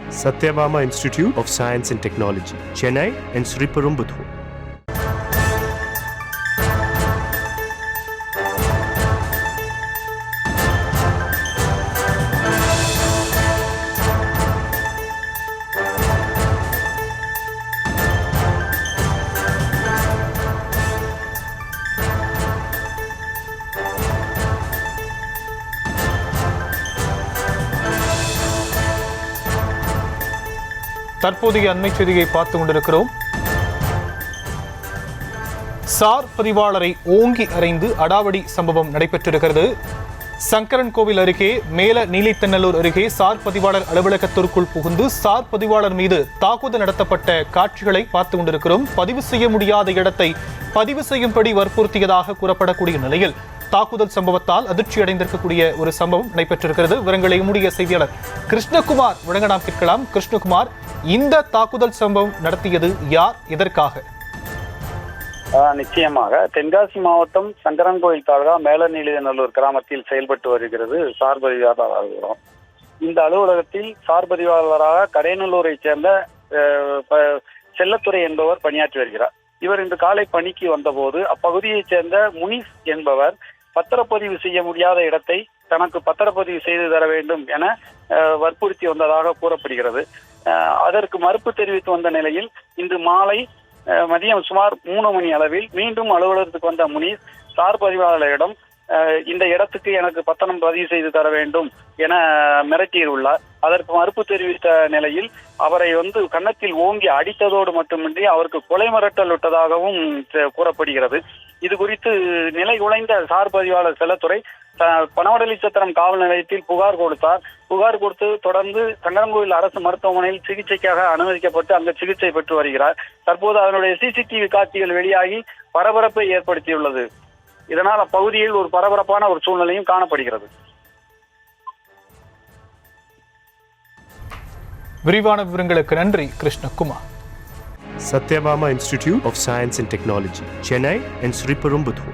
Satyabama Institute of Science and Technology, Chennai and Sriperumbudur. தற்போதைய அண்மை செய்தியை பார்த்து கொண்டிருக்கிறோம். சார் பதிவாளரை ஓங்கி அறைந்து அடாவடி சம்பவம் நடைபெற்றிருக்கிறது. சங்கரன் கோவில் அருகே மேல நீலித்தென்னலூர் அருகே சார் பதிவாளர் அலுவலகத்திற்குள் புகுந்து சார் பதிவாளர் மீது தாக்குதல் நடத்தப்பட்ட காட்சிகளை பார்த்து கொண்டிருக்கிறோம். பதிவு செய்ய முடியாத இடத்தை பதிவு செய்யும்படி வற்புறுத்தியதாக கூறப்படக்கூடிய நிலையில் தாக்குதல் சம்பவத்தால் அதிர்ச்சி அடைந்திருக்கக்கூடிய ஒரு சம்பவம் நடைபெற்றிருக்கிறது. விவரங்களை முடிய செய்தியாளர் கிருஷ்ணகுமார் வழங்க நாம் கேட்கலாம். கிருஷ்ணகுமார், இந்த தாக்குதல் சம்பவம் நடத்தியது யார், எதற்காக? நிச்சயமாக தென்காசி மாவட்டம் சங்கரன்கோயில் தாலுகா மேலநீலிநல்லூர் கிராமத்தில் செயல்பட்டு வருகிறது சார் பதிவாளர் அலுவலகம். இந்த அலுவலகத்தில் சார் பதிவாளராக கடையநல்லூரை சேர்ந்த செல்லத்துறை என்பவர் பணியாற்றி வருகிறார். இவர் இன்று காலை பணிக்கு வந்தபோது அப்பகுதியைச் சேர்ந்த முனிஸ் என்பவர் பத்திரப்பதிவு செய்ய முடியாத இடத்தை தனக்கு பத்திரப்பதிவு செய்து தர வேண்டும் என வற்புறுத்தி வந்ததாக கூறப்படுகிறது. அதற்கு மறுப்பு தெரிவித்து வந்த நிலையில் இன்று மாலை மதியம் சுமார் 3 மணி அளவில் மீண்டும் அலுவலகத்துக்கு வந்த முனிஸ் சார் பதிவாளரிடம் இந்த இடத்துக்கு எனக்கு பத்திரம் பதிவு செய்து தர வேண்டும் என மிரட்டியுள்ளார். அதற்கு மறுப்பு தெரிவித்த நிலையில் அவரை கன்னத்தில் ஓங்கி அடித்ததோடு மட்டுமின்றி அவருக்கு கொலை மிரட்டல் விட்டதாகவும் கூறப்படுகிறது. இது குறித்து நிலை குலைந்த சார் பதிவாளர் செல்லத்துறை பனவடலி சத்திரம் காவல் நிலையத்தில் புகார் கொடுத்தார். புகார் கொடுத்து தொடர்ந்து சங்கரன்கோவில் அரசு மருத்துவமனையில் சிகிச்சைக்காக அனுமதிக்கப்பட்டு அங்கு சிகிச்சை பெற்று வருகிறார். தற்போது அதனுடைய சிசிடிவி காட்சிகள் வெளியாகி பரபரப்பை ஏற்படுத்தியுள்ளது. இதனால் அப்பகுதியில் ஒரு பரபரப்பான ஒரு சூழ்நிலையும் காணப்படுகிறது. விரிவான விவரங்களுக்கு நன்றி Krishnakumar. Satyabama Institute of Science and Technology, Chennai and Sriperumbudur.